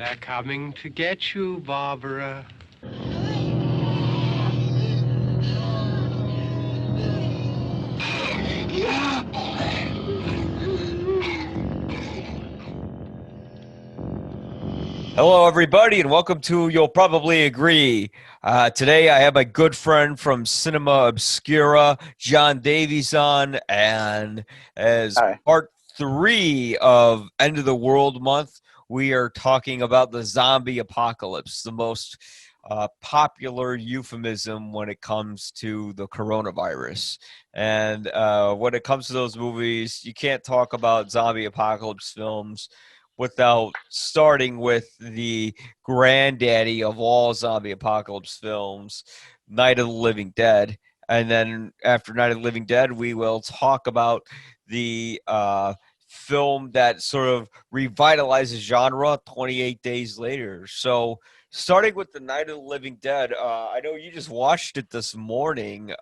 They're coming to get you, Barbara. Hello, everybody, and welcome to You'll Probably Agree. Today, I have my good friend from Sinema Obscura, John Davies, on, and as Hi. part 3 of End of the World Month, we are talking about the zombie apocalypse, the most popular euphemism when it comes to the coronavirus. And when it comes to those movies, you can't talk about zombie apocalypse films without starting with the granddaddy of all zombie apocalypse films, Night of the Living Dead. And then after Night of the Living Dead, we will talk about the film that sort of revitalizes genre 28 days later. So, starting with the Night of the Living Dead, I know you just watched it this morning.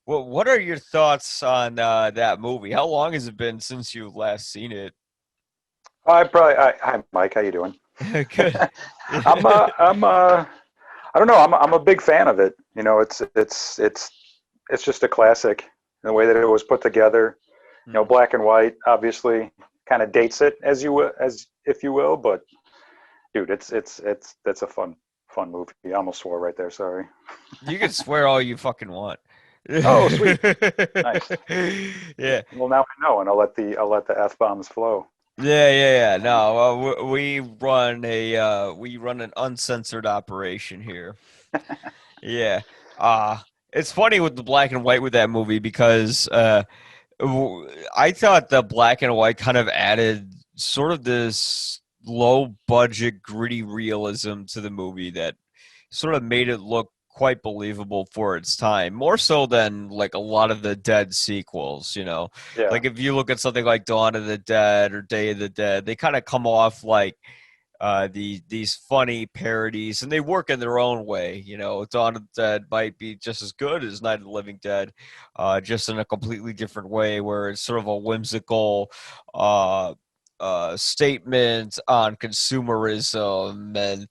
What are your thoughts on that movie? How long has it been since you've last seen it? Hi, Mike. How you doing? Good. I don't know. I'm a big fan of it. You know, it's just a classic. The way that it was put together, you know, black and white, obviously, kind of dates it as if you will. But dude, that's a fun movie. I almost swore right there. Sorry. You can swear all you fucking want. Oh, sweet, nice. Yeah. Well, now I know, and I'll let the f bombs flow. Yeah. No, we run an uncensored operation here. Yeah. Uh it's funny with the black and white with that movie because I thought the black and white kind of added sort of this low budget gritty realism to the movie that sort of made it look quite believable for its time, more so than like a lot of the Dead sequels, you know. Yeah. Like if you look at something like Dawn of the Dead or Day of the Dead, they kind of come off like these funny parodies, and they work in their own way. You know, Dawn of the Dead might be just as good as Night of the Living Dead, just in a completely different way, where it's sort of a whimsical statement on consumerism and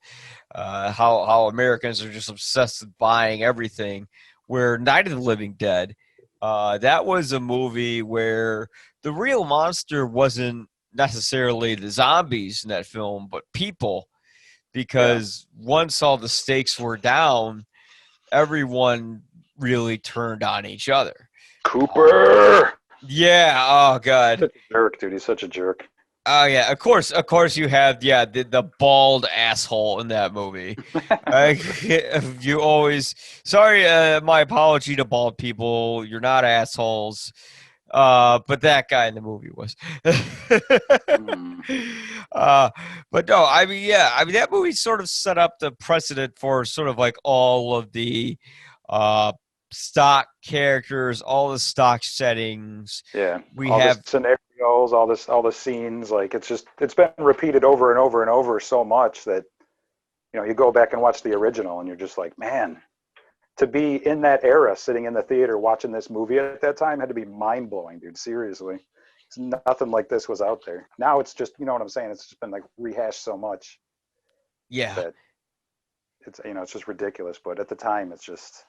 how Americans are just obsessed with buying everything. Where Night of the Living Dead, that was a movie where the real monster wasn't necessarily the zombies in that film, but people, Yeah. because once all the stakes were down, everyone really turned on each other. Uh, Cooper. yeah. Oh God. Such a jerk, dude. He's such a jerk. Oh yeah. Of course, you have the bald asshole in that movie. You always sorry. My apology to bald people. You're not assholes. But that guy in the movie was. Hmm. uh, but no, I mean, yeah, I mean that movie sort of set up the precedent for sort of like all of the uh stock characters, all the stock settings. Yeah, We all the have, scenarios, all the scenes, like it's been repeated over and over and over so much that you know you go back and watch the original and you're just like, man, to be in that era, sitting in the theater watching this movie at that time had to be mind blowing, dude. Seriously, it's nothing like this was out there. Now it's just, you know what I'm saying? It's just been like rehashed so much yeah, that it's, you know, it's just ridiculous. But at the time, it's just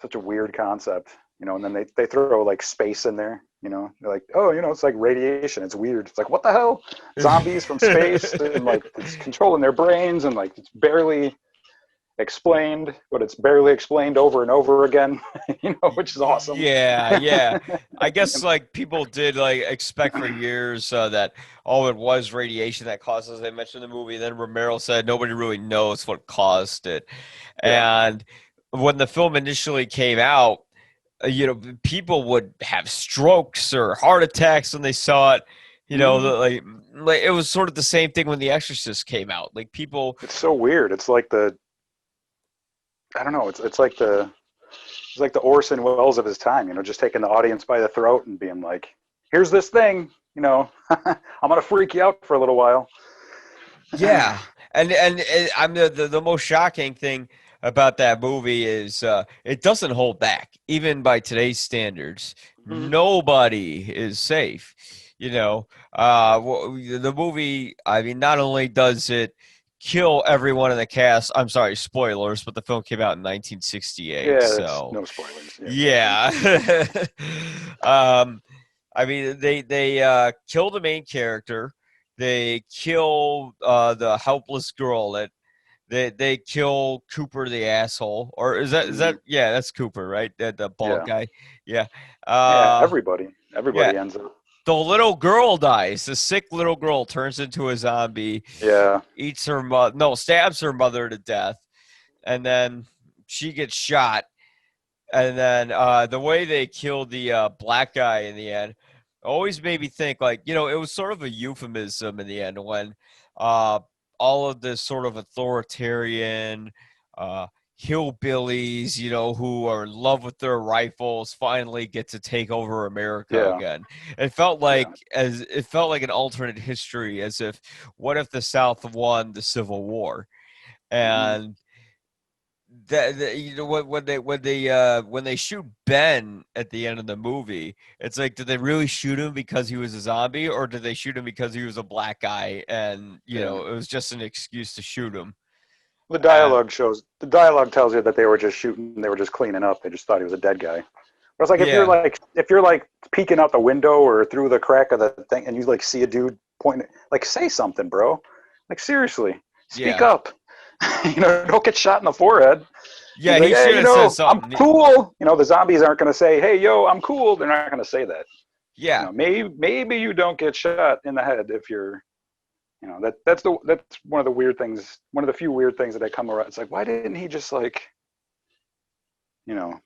such a weird concept, you know. And then they throw like space in there, you know. They're like, oh, you know, it's like radiation. It's weird. It's like, what the hell? Zombies from space, and like it's controlling their brains, and like it's barely explained, but it's barely explained over and over again, you know, which is awesome. yeah. I guess like people did like expect for years that it was radiation that caused, as I mentioned in the movie. Then Romero said nobody really knows what caused it, Yeah. and when the film initially came out, you know, people would have strokes or heart attacks when they saw it. You know, Hmm. like it was sort of the same thing when The Exorcist came out. Like people, It's so weird. It's like the, I don't know. It's like the Orson Welles of his time. You know, just taking the audience by the throat and being like, "Here's this thing. You know, I'm gonna freak you out for a little while." yeah, and I'm the most shocking thing about that movie is it doesn't hold back, even by today's standards. Mhm. Nobody is safe. The movie, I mean, not only does it kill everyone in the cast, I'm sorry, spoilers, but the film came out in 1968, Yeah, that's so no spoilers. yeah. I mean, they kill the main character. They kill the helpless girl. They kill Cooper the asshole, or is that yeah, that's Cooper, right? The bald Yeah. guy. Yeah. Yeah, Uh, yeah. everybody ends up. The little girl dies. The sick little girl turns into a zombie, Yeah. eats her mother. No, stabs her mother to death, and then she gets shot. And then the way they killed the black guy in the end always made me think, like, it was sort of a euphemism in the end when uh, all of this sort of authoritarian uh, hillbillies, who are in love with their rifles, finally get to take over America Yeah. again. It felt like an alternate history, as if what if the South won the Civil War, Mhm. and when they shoot Ben at the end of the movie, it's like, did they really shoot him because he was a zombie, or did they shoot him because he was a black guy and Yeah. it was just an excuse to shoot him? The And dialogue tells you that they were just shooting, they were just cleaning up. They just thought he was a dead guy. But it's like yeah, if you're like peeking out the window or through the crack of the thing and you like see a dude pointing, like, say something, bro. Like, seriously, speak yeah, up. Don't get shot in the forehead. He's yeah. like, He hey, should have said I'm something. cool. The zombies aren't going to say, hey, yo, I'm cool. They're not going to say that. Yeah, Maybe you don't get shot in the head if you're, that's one of the weird things, one of the few weird things that I come around. It's like, why didn't he just like,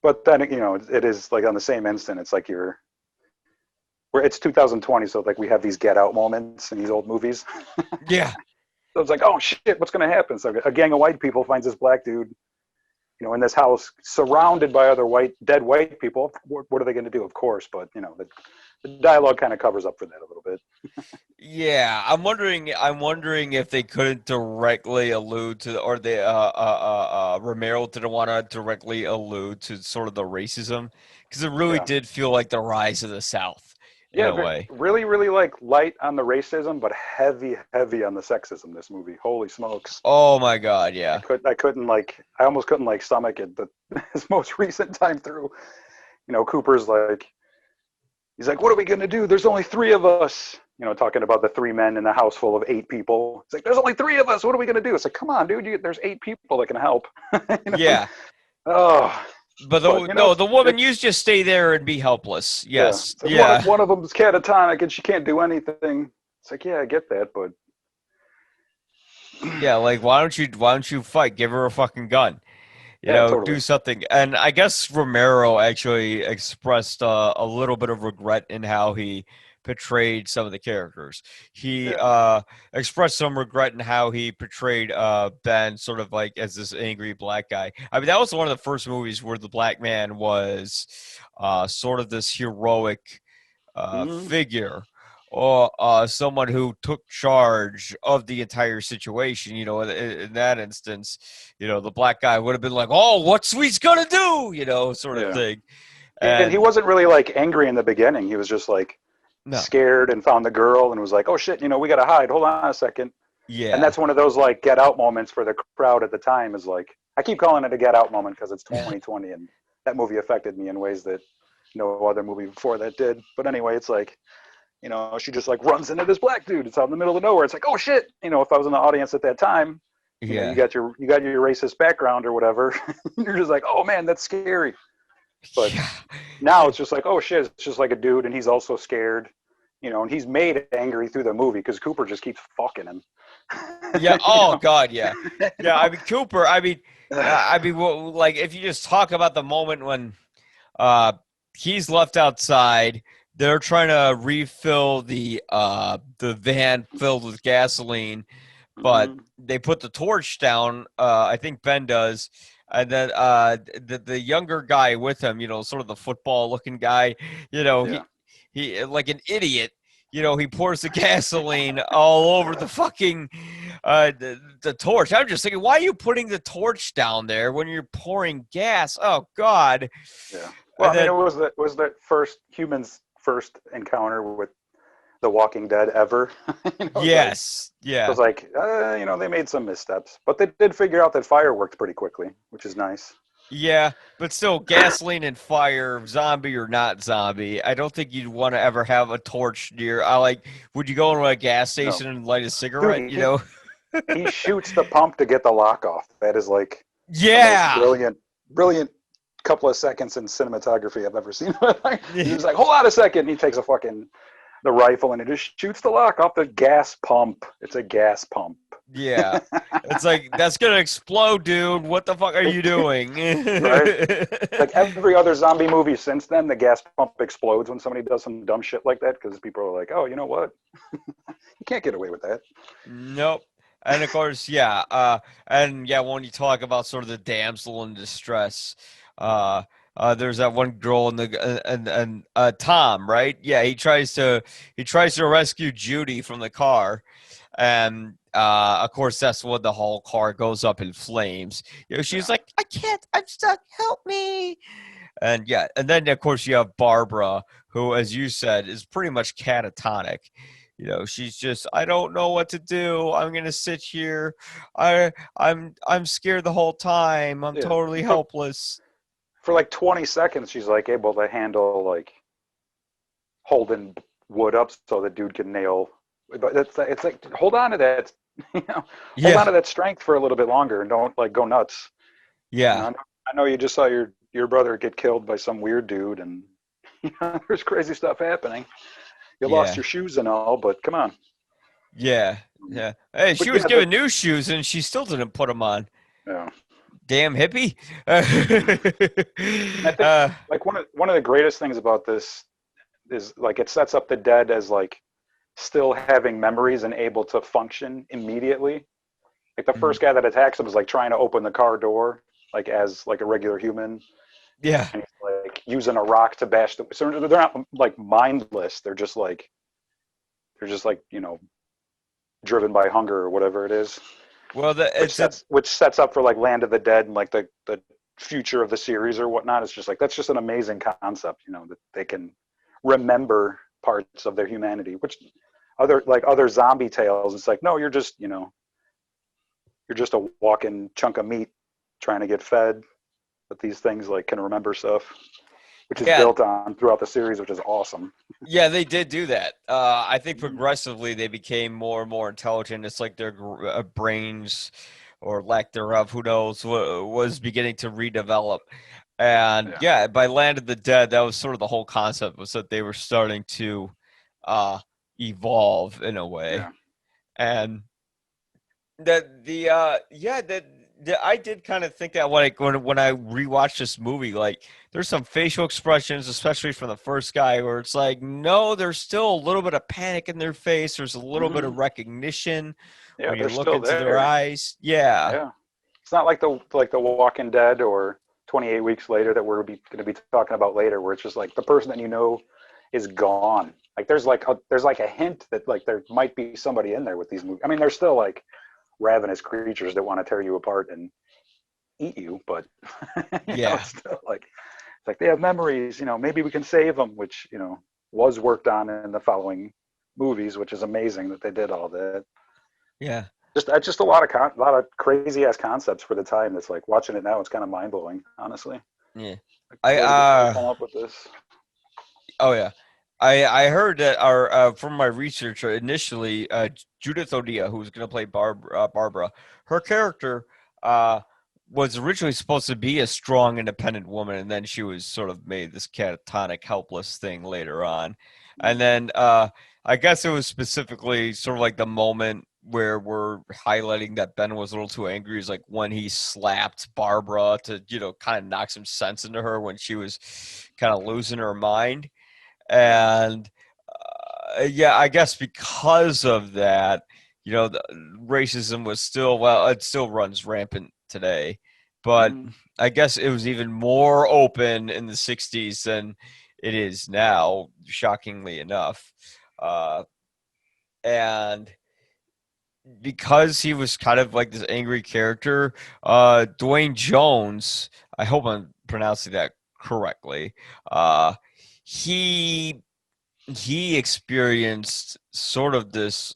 but then, it is like on the same instant, it's like where it's 2020. So like we have these get out moments in these old movies. yeah. So it's like, oh shit, what's going to happen? So a gang of white people finds this black dude, in this house surrounded by other dead white people. What are they going to do? Of course. But, the dialogue kind of covers up for that a little bit. Yeah, I'm wondering if they couldn't directly allude to, or the Romero didn't want to directly allude to sort of the racism, because it really Yeah. did feel like the rise of the South in Yeah. a way. Really, really like light on the racism, but heavy, heavy on the sexism. This movie, holy smokes. Oh my God, yeah, I almost couldn't like stomach it. But this most recent time through, Cooper's like, he's like, what are we going to do? There's only three of us. Talking about the three men in a house full of eight people. It's like, there's only three of us. What are we going to do? It's like, come on, dude. There's eight people that can help. yeah. Oh, But the woman, you just stay there and be helpless. yeah. Yes, Like yeah, one of them's catatonic and she can't do anything. It's like, yeah, I get that, but yeah. Like, why don't you fight? Give her a fucking gun. yeah, Do totally. something. And I guess Romero actually expressed a little bit of regret in how he portrayed some of the characters. He Yeah. expressed some regret in how he portrayed Ben sort of like as this angry black guy. I mean, that was one of the first movies where the black man was sort of this heroic Mhm. figure, or someone who took charge of the entire situation. In that instance, the black guy would have been like, "Oh, what's we gonna do?" Sort of Yeah. thing. And he And wasn't really like angry in the beginning. He was just like no, scared and found the girl and was like, oh shit, we got to hide. Hold on a second. And yeah, that's one of those like get out moments for the crowd at the time. Is like, I keep calling it a get out moment because it's 2020 and that movie affected me in ways that no other movie before that did. But anyway, it's like, she just like runs into this black dude. It's out in the middle of nowhere. It's like, oh shit. If I was in the audience at that time, you yeah, got your racist background or whatever. You're just like, oh man, that's scary. But yeah, now it's just like, oh shit, it's just like a dude and he's also scared. And he's made angry through the movie because Cooper just keeps fucking him. yeah. You Oh know? God, yeah, yeah. I mean, Cooper. Ugh. Well, like if you just talk about the moment when Uh, he's left outside. They're trying to refill the van filled with gasoline, but Mhm. they put the torch down. I think Ben does, and then the younger guy with him, sort of the football looking guy, Yeah. he like an idiot. He pours the gasoline all over the fucking the torch. I'm just thinking, why are you putting the torch down there when you're pouring gas? Oh God. Yeah. Well, And I mean, it then was that first humans' first encounter with The Walking Dead ever. Yes. It was like, they made some missteps, but they did figure out that fire worked pretty quickly, which is nice. Yeah, but still, gasoline and fire, zombie or not zombie, I don't think you'd want to ever have a torch near. Would you go into a gas No, station and light a cigarette? dude, he shoots the pump to get the lock off. That is like the most Yeah. brilliant couple of seconds in cinematography I've ever seen. He's like, hold on a second. And he takes the rifle and he just shoots the lock off the gas pump. It's a gas pump. Yeah. It's like, that's going to explode, dude. What the fuck are you doing? Right? Like every other zombie movie since then, the gas pump explodes when somebody does some dumb shit like that because people are like, oh, you know what? You can't get away with that. Nope. And of course, yeah. When you talk about sort of the damsel in distress, there's that one girl and Tom, right? Yeah, he tries to rescue Judy from the car, and of course that's when the whole car goes up in flames. She's like, I can't, I'm stuck, help me. And then of course you have Barbara, who, as you said, is pretty much catatonic. She's just, I don't know what to do. I'm gonna sit here. I'm scared the whole time. I'm totally helpless. For like 20 seconds, she's like able to handle like holding wood up so the dude can nail. But it's like, hold on to that, hold on to that strength for a little bit longer and don't like go nuts. Yeah. I know you just saw your brother get killed by some weird dude, and there's crazy stuff happening. You lost your shoes and all, but come on. Yeah. Hey, she was given new shoes and she still didn't put them on. Yeah. Damn hippie. I think like one of the greatest things about this is like it sets up the dead as like still having memories and able to function immediately. Like the first guy that attacks him is like trying to open the car door, like as like a regular human. Yeah. And he's like using a rock to bash them. So they're not like mindless. They're just like, driven by hunger or whatever it is. Well, which sets up for like Land of the Dead and like the future of the series or whatnot. It's just like, that's just an amazing concept, that they can remember parts of their humanity, which other zombie tales, it's like, no, you're just a walking chunk of meat trying to get fed. But these things like can remember stuff, which is built on throughout the series, which is awesome. Yeah, they did do that. I think progressively they became more and more intelligent. It's like their brains, or lack thereof, who knows, was beginning to redevelop. And by Land of the Dead, that was sort of the whole concept, was that they were starting to evolve in a way. Yeah. And I did kind of think that when I rewatched this movie, like there's some facial expressions, especially from the first guy, where it's like, no, there's still a little bit of panic in their face. There's a little bit of recognition when you look into their eyes. Yeah. Yeah. It's not like the Walking Dead or 28 Weeks Later that we're going to be talking about later, where it's just like the person that is gone. Like there's like a hint that like there might be somebody in there with these movies. I mean, they're still like ravenous creatures that want to tear you apart and eat you, but it's still like, it's like they have memories, maybe we can save them, which was worked on in the following movies, which is amazing that they did all that. Just a lot of crazy ass concepts for the time. That's like, watching it now, it's kind of mind-blowing, honestly. Like, I come up with this. Oh yeah, I heard that from my research initially, Judith O'Dea, who was going to play Barbara, her character was originally supposed to be a strong, independent woman, and then she was sort of made this catatonic, helpless thing later on. And then I guess it was specifically sort of like the moment where we're highlighting that Ben was a little too angry is like when he slapped Barbara to, kind of knock some sense into her when she was kind of losing her mind. And I guess because of that, the racism was it still runs rampant today, but I guess it was even more open in the 60s than it is now, shockingly enough. And because he was kind of like this angry character, Dwayne Jones, I hope I'm pronouncing that correctly, he he experienced sort of this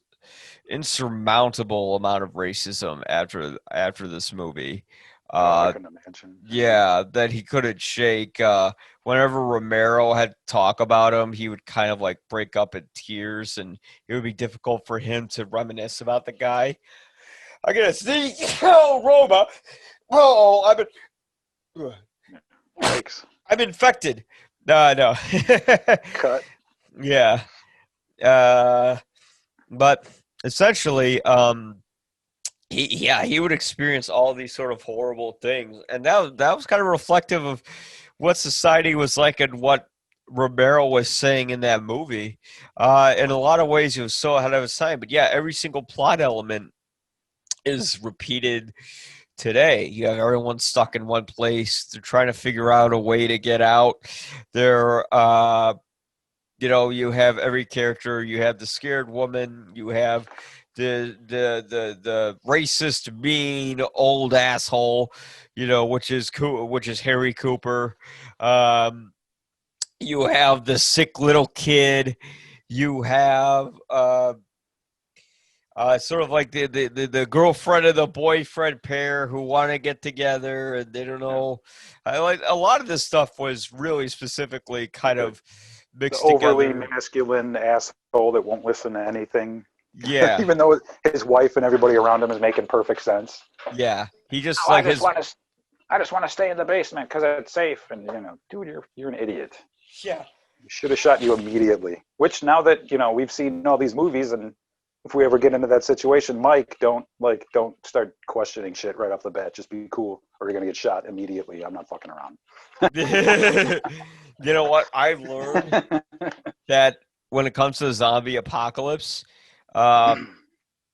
insurmountable amount of racism after this movie. I couldn't imagine. Yeah, that he couldn't shake. Whenever Romero had to talk about him, he would kind of like break up in tears, and it would be difficult for him to reminisce about the guy. I gotta see. Oh, Roma. Oh, Yikes. I'm infected. No. Cut. Yeah. But essentially, he would experience all these sort of horrible things, and that was kind of reflective of what society was like and what Romero was saying in that movie. In a lot of ways, he was so ahead of his time. But yeah, every single plot element is repeated today. You have everyone stuck in one place. They're trying to figure out a way to get out. They're you have every character. You have the scared woman. You have the racist, mean, old asshole, which is Harry Cooper. You have the sick little kid. You have sort of like the girlfriend and the boyfriend pair who want to get together and they don't know. I like a lot of this stuff was really specifically kind of mixed the overly together. masculine asshole that won't listen to anything. Yeah. Even though his wife and everybody around him is making perfect sense. Yeah. He just I just want to stay in the basement because it's safe. And dude, you're an idiot. Yeah. Should have shot you immediately. Which now that we've seen all these movies, and if we ever get into that situation, Mike, don't start questioning shit right off the bat. Just be cool, or you're gonna get shot immediately. I'm not fucking around. You know what? I've learned that when it comes to the zombie apocalypse,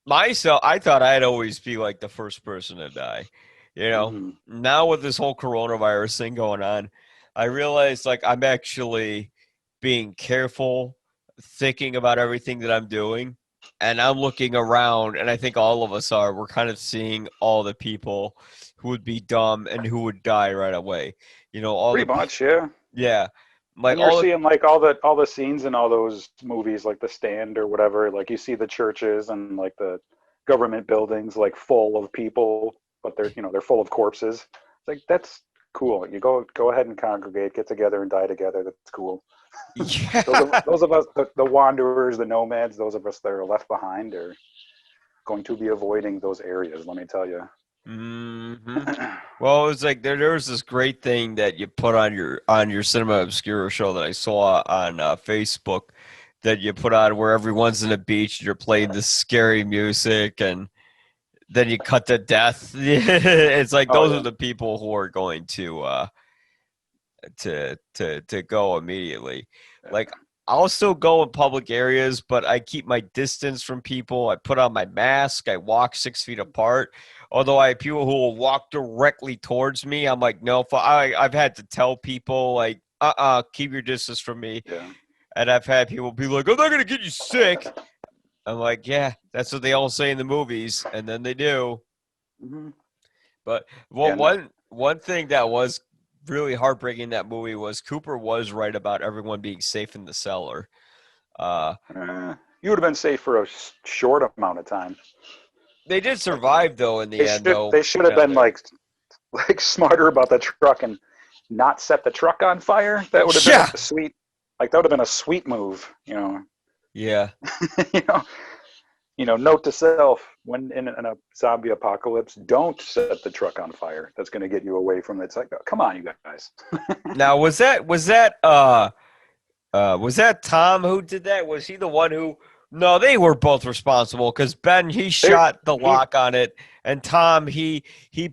myself, I thought I'd always be like the first person to die. Now with this whole coronavirus thing going on, I realized like I'm actually being careful, thinking about everything that I'm doing, and I'm looking around, and I think all of us are. We're kind of seeing all the people who would be dumb and who would die right away. Pretty much, yeah. Yeah. Like and you're seeing like all the scenes in all those movies, like The Stand or whatever. Like you see the churches and like the government buildings, like full of people, but they're full of corpses. It's like that's cool. You go ahead and congregate, get together and die together. That's cool. Yeah. those of us, the wanderers, the nomads, those of us that are left behind are going to be avoiding those areas. Let me tell you. Mm-hmm. Well, it was like there was this great thing that you put on your Sinema Obscura show that I saw on Facebook that you put on where everyone's in a beach and you're playing this scary music and then you cut to death. It's like those are the people who are going to go immediately. Like I'll still go in public areas, but I keep my distance from people. I put on my mask. I walk 6 feet apart. Although I have people who will walk directly towards me, I'm like, no. I've had to tell people like, keep your distance from me. Yeah. And I've had people be like, I'm not gonna get you sick. I'm like, yeah, that's what they all say in the movies, and then they do. Mm-hmm. But one thing that was really heartbreaking in that movie was Cooper was right about everyone being safe in the cellar. You would have been safe for a short amount of time. They did survive though in the end. They should have been like smarter about the truck and not set the truck on fire. That would have been a sweet. Like that would have been a sweet move. Yeah. Note to self: when in a zombie apocalypse, don't set the truck on fire. That's going to get you away from it. It's like, come on, you guys. Now, was that Tom who did that? Was he the one who? No, they were both responsible because Ben he shot the lock on it, and Tom he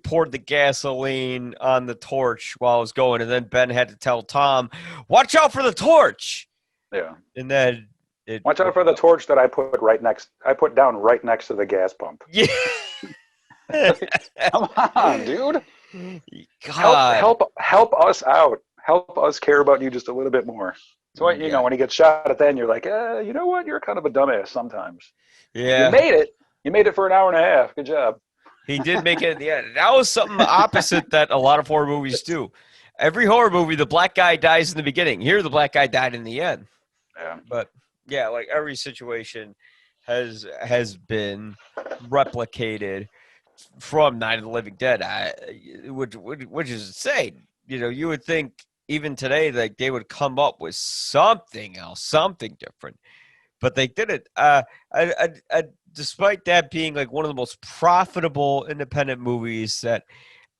poured the gasoline on the torch while it was going, and then Ben had to tell Tom, "Watch out for the torch." Yeah. And then watch out for the torch that I put down right next to the gas pump. Yeah. Come on, dude. God. Help us out. Help us care about you just a little bit more. So when he gets shot at the end, you're like, you know what? You're kind of a dumbass sometimes. Yeah. You made it. You made it for an hour and a half. Good job. He did make it at the end. That was something opposite that a lot of horror movies do. Every horror movie, the black guy dies in the beginning. Here, the black guy died in the end. Yeah. But Yeah, like every situation has been replicated from Night of the Living Dead, which is insane. You would think even today like they would come up with something else, something different, but they didn't. Despite that being like one of the most profitable independent movies that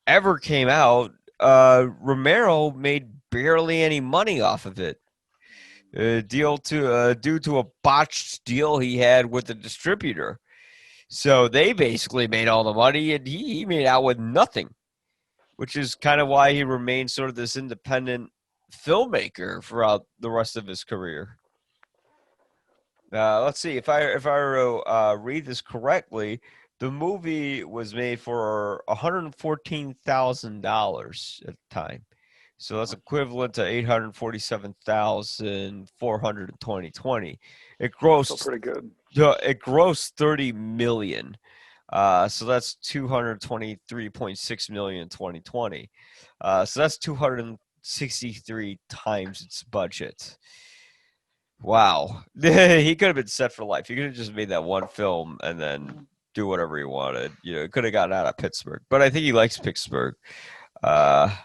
ever came out, Romero made barely any money off of it. Due to a botched deal he had with the distributor. So they basically made all the money, and he made out with nothing, which is kind of why he remained sort of this independent filmmaker throughout the rest of his career. Let's see if I read this correctly. The movie was made for $114,000 at the time, so that's equivalent to 847,400 in 2020. It Still grossed pretty good. it grossed 30 million. So that's 223.6 million in 2020. So that's 263 times its budget. Wow. He could have been set for life. He could have just made that one film and then do whatever he wanted. Could have gotten out of Pittsburgh. But I think he likes Pittsburgh. Uh, I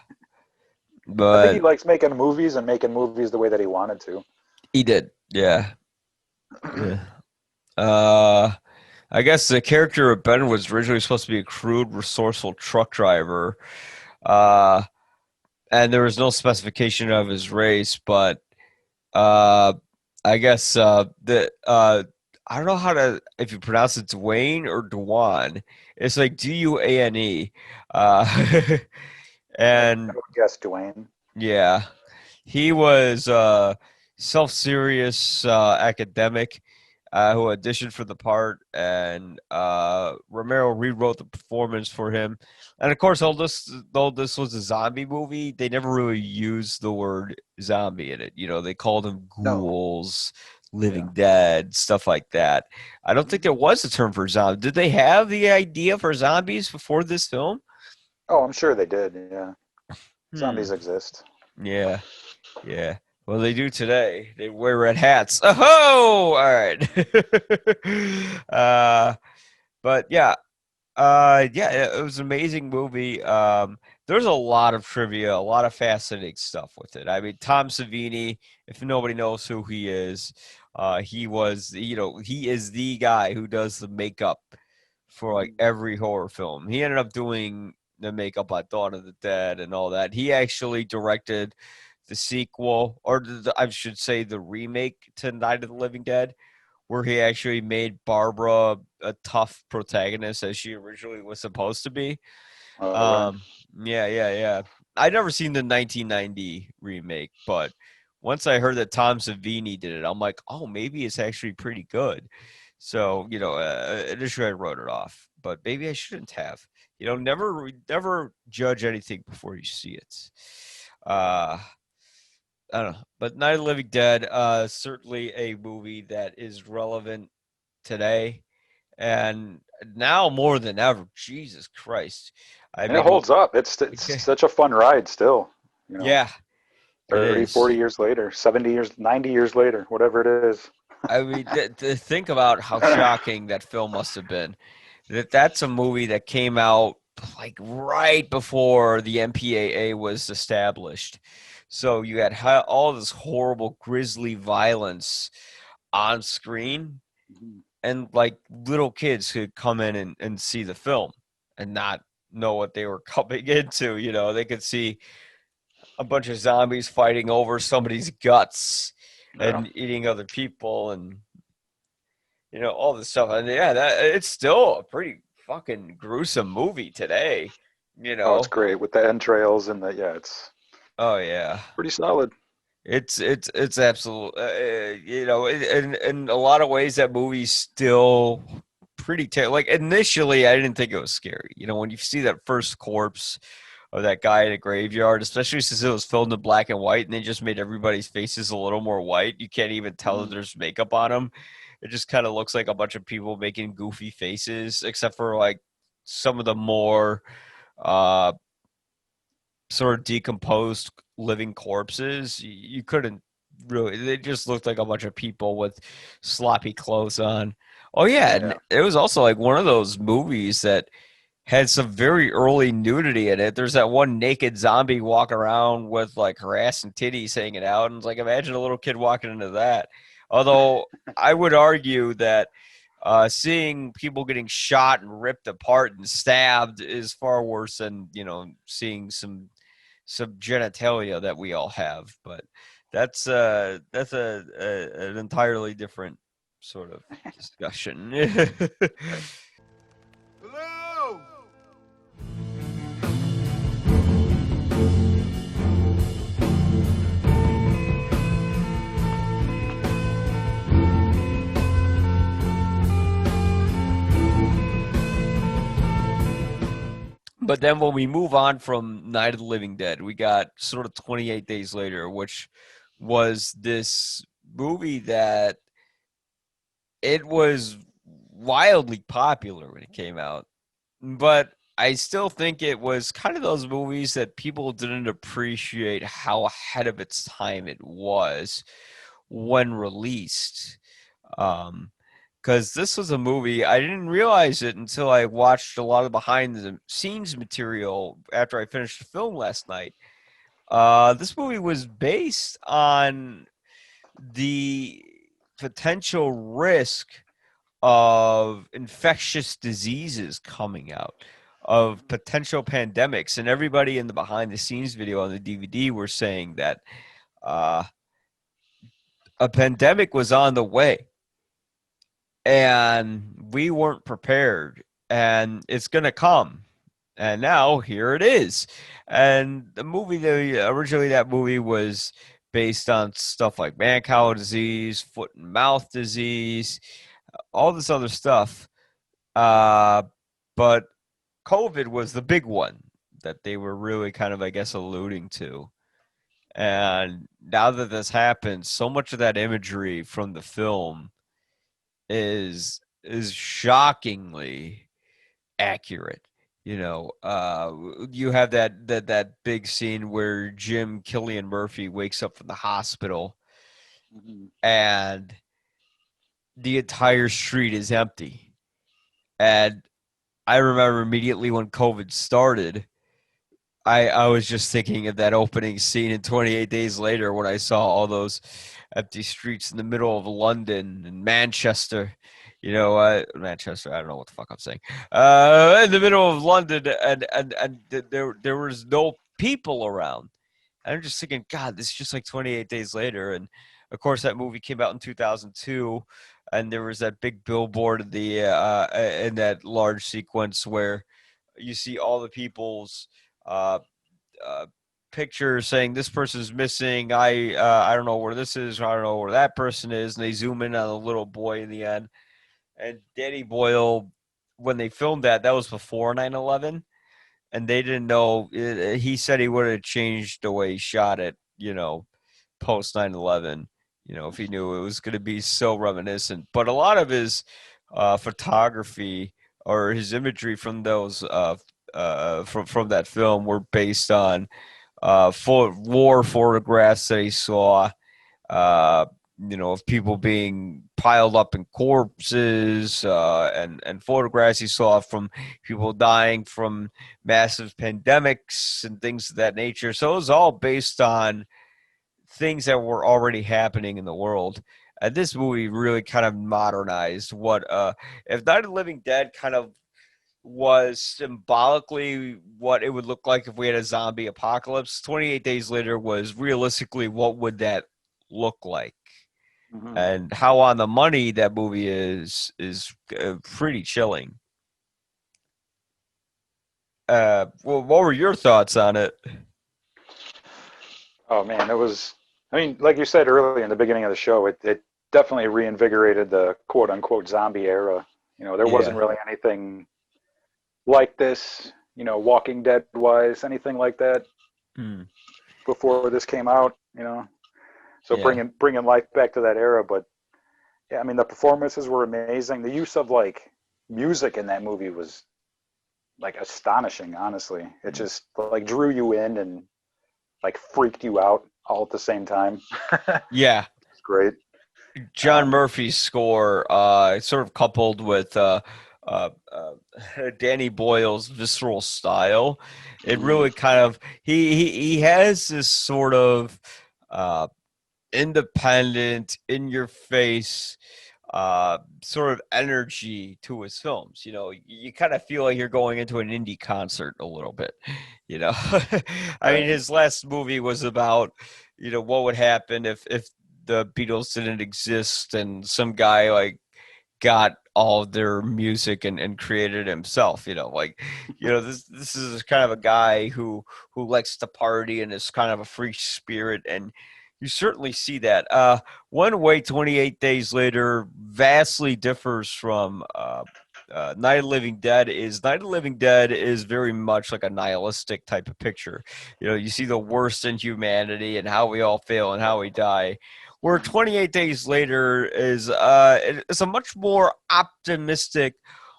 think he but likes making movies and making movies the way that he wanted to. he did. Yeah. Yeah. Uh, I guess the character of Ben was originally supposed to be a crude, resourceful truck driver. Uh, and there was no specification of his race, but uh, I guess the I don't know how to if you pronounce it Dwayne or Dwan. It's like Duane. Uh, I and would guess Dwayne. yeah, he was a self-serious academic who auditioned for the part, and Romero rewrote the performance for him. And of course, though this was a zombie movie, they never really used the word zombie in it. They called them No. ghouls, living Yeah. dead, stuff like that. I don't think there was a term for zombie. Did they have the idea for zombies before this film? Oh, I'm sure they did. Yeah. Hmm. Zombies exist. Yeah. Yeah. Well, they do today. They wear red hats. Oh, all right. uh, but yeah, yeah, it was an amazing movie. There's a lot of trivia, a lot of fascinating stuff with it. I mean, Tom Savini, if nobody knows who he is, he is the guy who does the makeup for like every horror film. He ended up doing the makeup on Dawn of the Dead and all that. He actually directed the sequel, or I should say, the remake to Night of the Living Dead, where he actually made Barbara a tough protagonist as she originally was supposed to be. Right. Um, yeah. I'd never seen the 1990 remake, but once I heard that Tom Savini did it, I'm like, oh, maybe it's actually pretty good. So, initially I wrote it off, but maybe I shouldn't have. Never judge anything before you see it. Uh, I don't know, but Night of the Living Dead, certainly a movie that is relevant today and now more than ever. Jesus Christ! I And it mean, holds up. It's such a fun ride still. yeah, it 30, is. 40 years later, 70 years, 90 years later, whatever it is. I mean, to think about how shocking that film must have been. That's a movie that came out like right before the MPAA was established. So you had all this horrible, grisly violence on screen, and like little kids could come in and see the film and not know what they were coming into. They could see a bunch of zombies fighting over somebody's guts Yeah. and eating other people, and all this stuff. And yeah, that it's still a pretty fucking gruesome movie today. Oh, it's great with the entrails and it's Oh yeah. pretty solid. It's absolute. In a lot of ways, that movie's still pretty like initially, I didn't think it was scary. When you see that first corpse of that guy in a graveyard, especially since it was filmed in black and white, and they just made everybody's faces a little more white. You can't even tell that there's makeup on them. It just kind of looks like a bunch of people making goofy faces, except for like some of the more uh sort of decomposed living corpses. You couldn't really, they just looked like a bunch of people with sloppy clothes on. Oh yeah, and Yeah. it was also like one of those movies that had some very early nudity in it. There's that one naked zombie walking around with like her ass and titties hanging out, and it's like imagine a little kid walking into that. Although I would argue that seeing people getting shot and ripped apart and stabbed is far worse than seeing some genitalia that we all have. But that's an entirely different sort of discussion. Hello! But then when we move on from Night of the Living Dead, we got sort of 28 Days Later, which was this movie that it was wildly popular when it came out. But I still think it was kind of those movies that people didn't appreciate how ahead of its time it was when released. Because this was a movie, I didn't realize it until I watched a lot of behind the scenes material after I finished the film last night. This movie was based on the potential risk of infectious diseases coming out, of potential pandemics, and everybody in the behind the scenes video on the DVD were saying that uh, a pandemic was on the way and we weren't prepared and it's going to come. And now here it is. And the movie, originally that movie was based on stuff like mad cow disease, foot and mouth disease, all this other stuff. But COVID was the big one that they were really kind of, I guess, alluding to. And now that this happened, so much of that imagery from the film is shockingly accurate. You have that big scene where Jim Killian Murphy wakes up from the hospital Mhm. and the entire street is empty. And I remember immediately when COVID started, I was just thinking of that opening scene in 28 Days Later when I saw all those empty streets in the middle of London and Manchester. Manchester. I don't know what the fuck I'm saying. In the middle of London, and there was no people around. And I'm just thinking, God, this is just like 28 Days Later. And of course, that movie came out in 2002, and there was that big billboard in that large sequence where you see all the people's uh, uh, pictures saying this person's missing. I don't know where this is. I don't know where that person is. And they zoom in on the little boy in the end. And Danny Boyle, when they filmed that was before 9/11, and they didn't know. He said he would have changed the way he shot it, post 9/11. If he knew it was going to be so reminiscent. But a lot of his photography or his imagery from those from that film were based on war photographs that he saw, uh, of people being piled up in corpses, and photographs he saw from people dying from massive pandemics and things of that nature. So it was all based on things that were already happening in the world. And this movie really kind of modernized what, if Night of the Living Dead kind of was symbolically what it would look like if we had a zombie apocalypse. 28 Days Later was realistically what would that look like, Mhm. and how on the money that movie is pretty chilling. Well, what were your thoughts on it? Oh man, it was. I mean, like you said earlier in the beginning of the show, it definitely reinvigorated the quote unquote zombie era. There wasn't Yeah. really anything like this, Walking Dead wise, anything like that Hmm. before this came out. So Yeah. bringing life back to that era. But yeah, I mean, the performances were amazing. The use of like music in that movie was like astonishing. Honestly, it just like drew you in and like freaked you out. all at the same time. Yeah. It's great. John Murphy's score, sort of coupled with uh, uh, Danny Boyle's visceral style, it Mm, really kind of he has this sort of uh, independent, in your face sort of energy to his films. You kind of feel like you're going into an indie concert a little bit. you know I mean, right. his last movie was about what would happen if the Beatles didn't exist and some guy like got all of their music and created it himself. This is kind of a guy who likes to party and is kind of a free spirit, and you certainly see that. One way 28 Days Later vastly differs from Night of the Living Dead is Night of the Living Dead is very much like a nihilistic type of picture. You see the worst in humanity and how we all fail and how we die. Where 28 Days Later is it's a much more optimistic,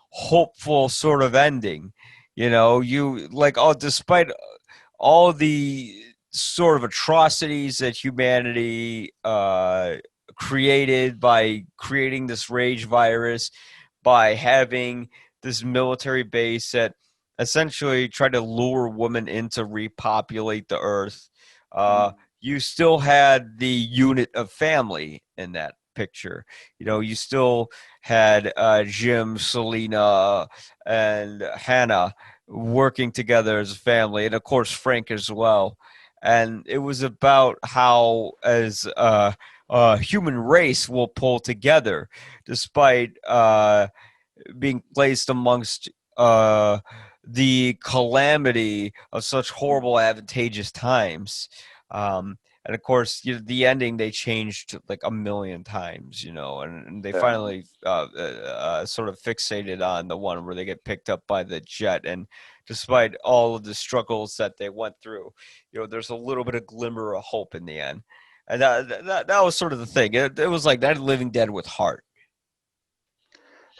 hopeful sort of ending. You like, oh, despite all the sort of atrocities that humanity created by creating this rage virus, by having this military base that essentially tried to lure women in to repopulate the earth. Mm, You still had the unit of family in that picture. You still had Jim, Selena, and Hannah working together as a family, and of course Frank as well. And it was about how, as human race, will pull together despite being placed amongst the calamity of such horrible, advantageous times. And of course, the ending they changed like a million times, and they yeah. finally sort of fixated on the one where they get picked up by the jet. And despite all of the struggles that they went through, there's a little bit of glimmer of hope in the end. And that was sort of the thing. It was like that Living Dead with heart.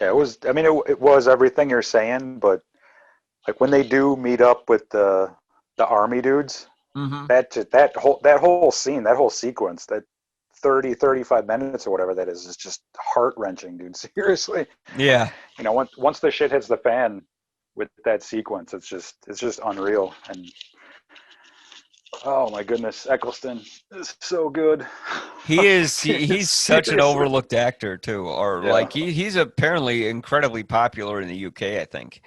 Yeah, it was. I mean, it was everything you're saying, but like when they do meet up with the army dudes, Mm-hmm. that whole scene, that whole sequence, that 30-35 minutes or whatever that is just heart wrenching, dude. Seriously, Yeah. once the shit hits the fan with that sequence, it's just unreal. And oh my goodness, Eccleston is so good. He's such an Seriously, overlooked actor too, or yeah. like he's apparently incredibly popular in the UK, I think.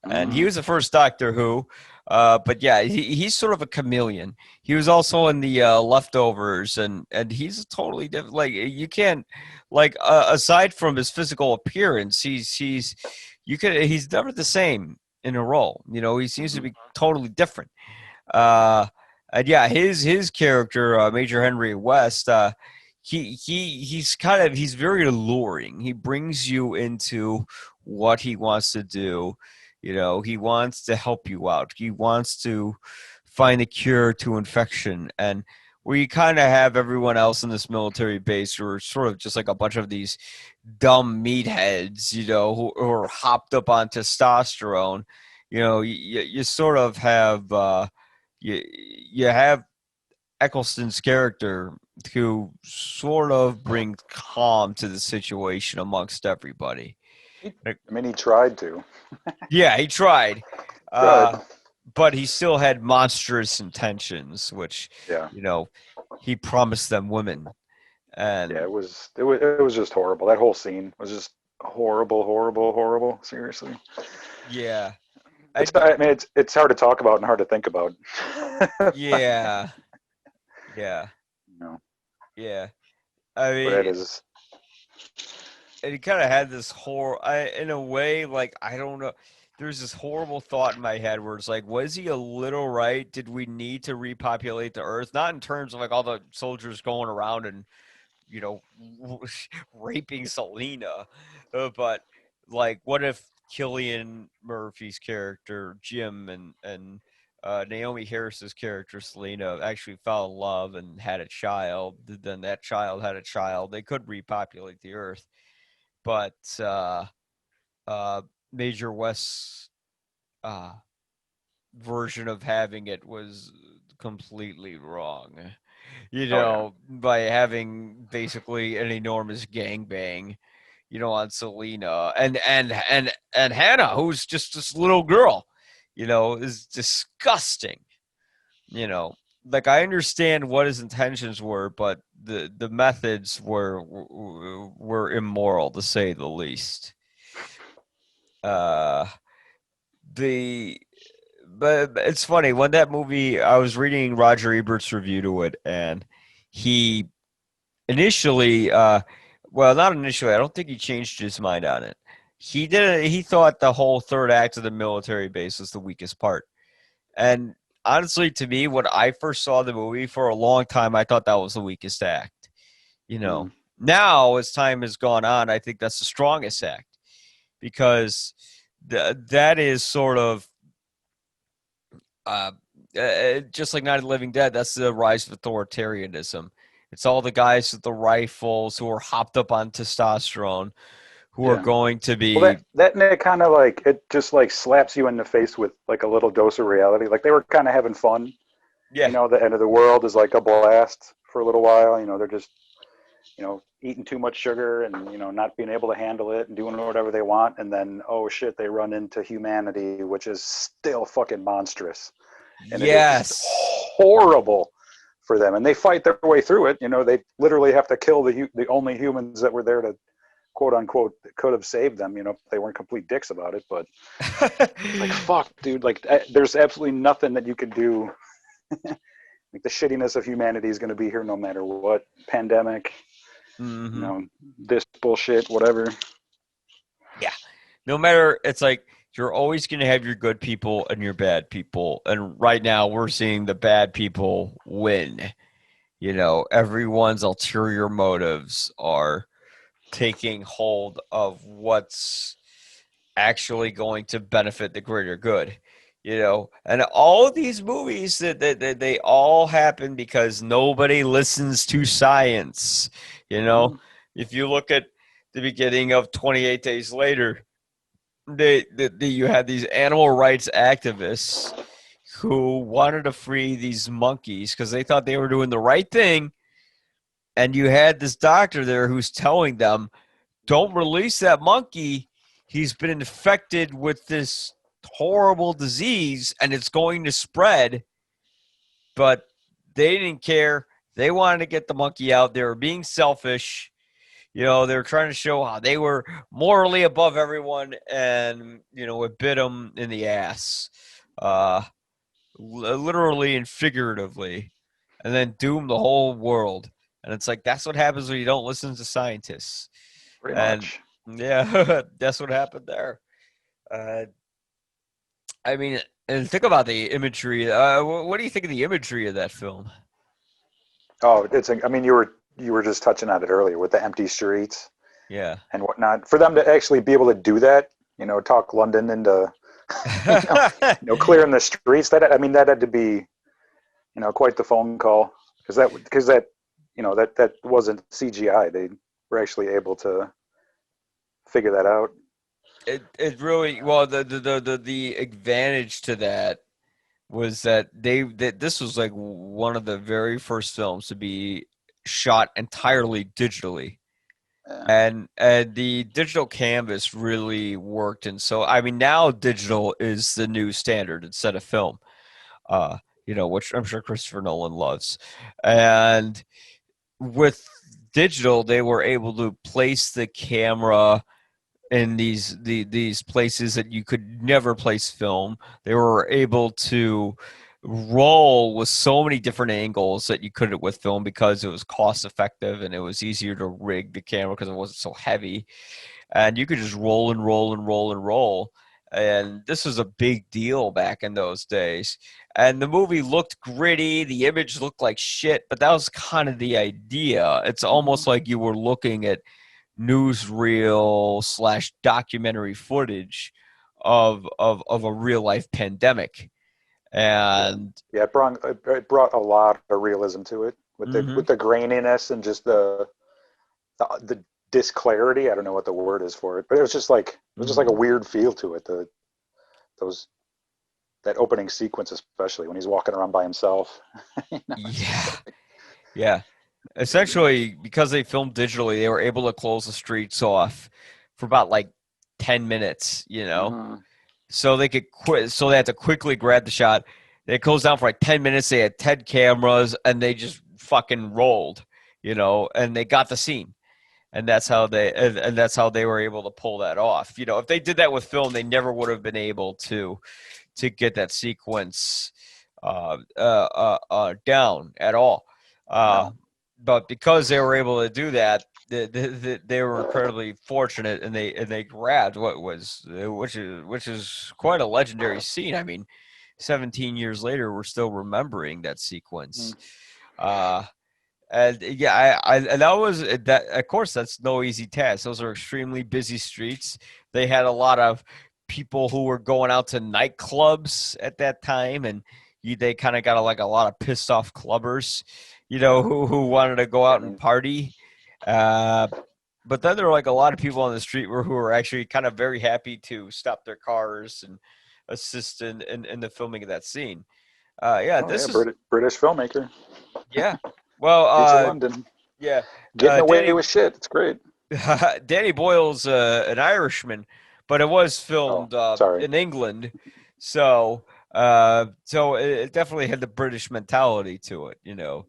And he Hmm. was the first Doctor Who. But yeah, he's sort of a chameleon. He was also in the Leftovers, and he's totally different. Like, you can't, like, aside from his physical appearance, he's never the same in a role. He seems to Hmm. be totally different. Uh, and yeah, his character, Major Henry West, he's very alluring. He brings you into what he wants to do. He wants to help you out. He wants to find a cure to infection. And where you kind of have everyone else in this military base who are sort of just like a bunch of these dumb meatheads, who are hopped up on testosterone. You sort of have you have Eccleston's character who sort of brings calm to the situation amongst everybody. I mean, he tried to. Yeah, he tried, Tried. uh, but he still had monstrous intentions, which Yeah. you know he promised them women, Yeah. and It was just horrible. That whole scene was just horrible, horrible, horrible. Seriously. yeah, It's. and I mean, it's hard to talk about and hard to think about. yeah, yeah, You know, yeah. I but it mean, is. and he kind of had this horror in a way, like, I don't know, there's this horrible thought in my head where it's like, was he a little right? Did we need to repopulate the earth? Not in terms of like all the soldiers going around and you know raping Selena, but like, what if Killian Murphy's character Jim and Naomi Harris's character Selena actually fell in love and had a child? Then that child had a child. They could repopulate the earth, but uh, Major West's uh, version of having it was completely wrong. by having basically an enormous gangbang, on Selena and Hannah, who's just this little girl, is disgusting. Like I understand what his intentions were, but the methods were immoral to say the least. Uh, the but it's funny when that movie. I was reading Roger Ebert's review to it, and he initially, well, not initially. I don't think he changed his mind on it. He thought the whole third act of the military base was the weakest part, and honestly, to me, when I first saw the movie, for a long time, I thought that was the weakest act. Mm. Now as time has gone on, I think that's the strongest act because that is sort of uh, just like Night of the Living Dead. That's the rise of authoritarianism. It's all the guys with the rifles who are hopped up on testosterone who are Yeah. going to Well, be. that and it kind of like it just like slaps you in the face with like a little dose of reality. Like they were kind of having fun. Yeah. The end of the world is like a blast for a little while. They're just eating too much sugar and not being able to handle it and doing whatever they want, and then oh shit, they run into humanity, which is still fucking monstrous, and it is Yes. horrible for them, and they fight their way through it. They literally have to kill the only humans that were there to quote unquote could have saved them, if they weren't complete dicks about it. But it's like, fuck, dude, like there's absolutely nothing that you can do. Like the shittiness of humanity is going to be here no matter what. Pandemic, Mm-hmm. This bullshit, whatever. Yeah. No matter, it's like you're always going to have your good people and your bad people. And right now we're seeing the bad people win. Everyone's ulterior motives are taking hold of what's actually going to benefit the greater good. And all of these movies that they all happen because nobody listens to science. If you look at the beginning of 28 Days Later, you had these animal rights activists who wanted to free these monkeys because they thought they were doing the right thing, and you had this doctor there who's telling them, "Don't release that monkey. He's been infected with this horrible disease, and it's going to spread." But they didn't care. They wanted to get the monkey out. They were being selfish. They were trying to show how they were morally above everyone, and it bit them in the ass, literally and figuratively, and then doomed the whole world. And it's like that's what happens when you don't listen to scientists. Pretty And much. yeah, that's what happened there. Uh, I mean, and think about the imagery. What do you think of the imagery of that film? Oh, I mean, you were just touching on it earlier with the empty streets Yeah. and whatnot. For them to actually be able to do that, talk London into, clearing the streets. That had to be, quite the phone call that wasn't CGI. They were actually able to figure that out. It really, well, the advantage to that was that this was like one of the very first films to be shot entirely digitally. Yeah. And the digital canvas really worked. And so I mean now digital is the new standard instead of film. Which I'm sure Christopher Nolan loves. And with digital, they were able to place the camera in these places that you could never place film. They were able to roll with so many different angles that you couldn't with film because it was cost effective and it was easier to rig the camera because it wasn't so heavy. And you could just roll and roll and roll and roll. And this was a big deal back in those days. And the movie looked gritty. The image looked like shit, but that was kind of the idea. It's almost like you were looking at newsreel / documentary footage of a real life pandemic. And yeah, it brought a lot of realism to it with the graininess and just the disclarity. I don't know what the word is for it, but it was just like a weird feel to it. Those that opening sequence, especially when he's walking around by himself. Yeah. Yeah. Essentially, because they filmed digitally, they were able to close the streets off for about like 10 minutes, you know? Mhm. So they could quit. So they had to quickly grab the shot. They closed down for like 10 minutes. They had 10 cameras and they just fucking rolled, you know, and they got the scene. And that's how and that's how they were able to pull that off. You know, if they did that with film, they never would have been able to get that sequence down at all. Uh, No. but because they were able to do that, they were incredibly fortunate, and they grabbed what was which is quite a legendary scene. I mean, 17 years later, we're still remembering that sequence. Mhm. Uh, and yeah, and that was that. Of course, that's no easy task. Those are extremely busy streets. They had a lot of people who were going out to nightclubs at that time, and they kind of got like a lot of pissed off clubbers, you know, who wanted to go I out and mean, party. Uh, but then there were like a lot of people on the street who were actually kind of very happy to stop their cars and assist in the filming of that scene. Yeah, oh yeah, this is British filmmaker, yeah. Well, Beach of London, yeah, getting away Danny with shit. It's great. Danny Boyle's an Irishman, but it was Oh, filmed sorry. in England, so so it definitely had the British mentality to it. You know,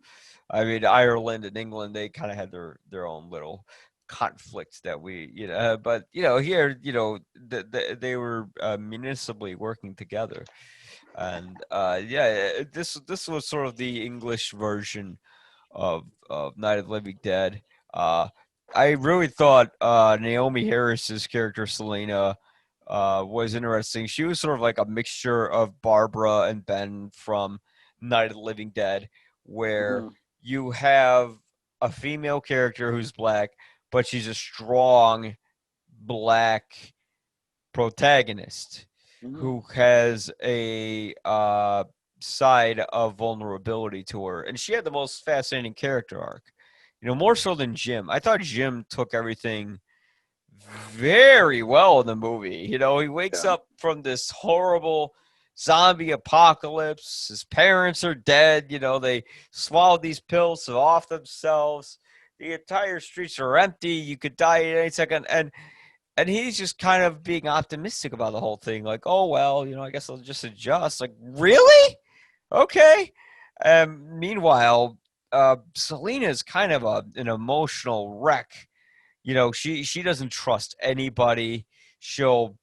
I mean Ireland and England, they kind of had their own little conflicts that we, you know, but you know here, you know, they were municipally working together, and yeah, this was sort of the English version of Night of the Living Dead. Uh, I really thought Naomi Harris's character Selena was interesting. She was sort of like a mixture of Barbara and Ben from Night of the Living Dead, where Hmm. you have a female character who's black, but she's a strong black protagonist Hmm. who has a side of vulnerability to her, and she had the most fascinating character arc. You know, more so than Jim. I thought Jim took everything very well in the movie. You know, he wakes Yeah. up from this horrible zombie apocalypse. His parents are dead. You know, they swallowed these pills to off themselves. The entire streets are empty. You could die at any second. And he's just kind of being optimistic about the whole thing, like, oh well, you know, I guess I'll just adjust. Like, really? Okay. Meanwhile, Selena is kind of an emotional wreck. You know, she doesn't trust anybody. She'll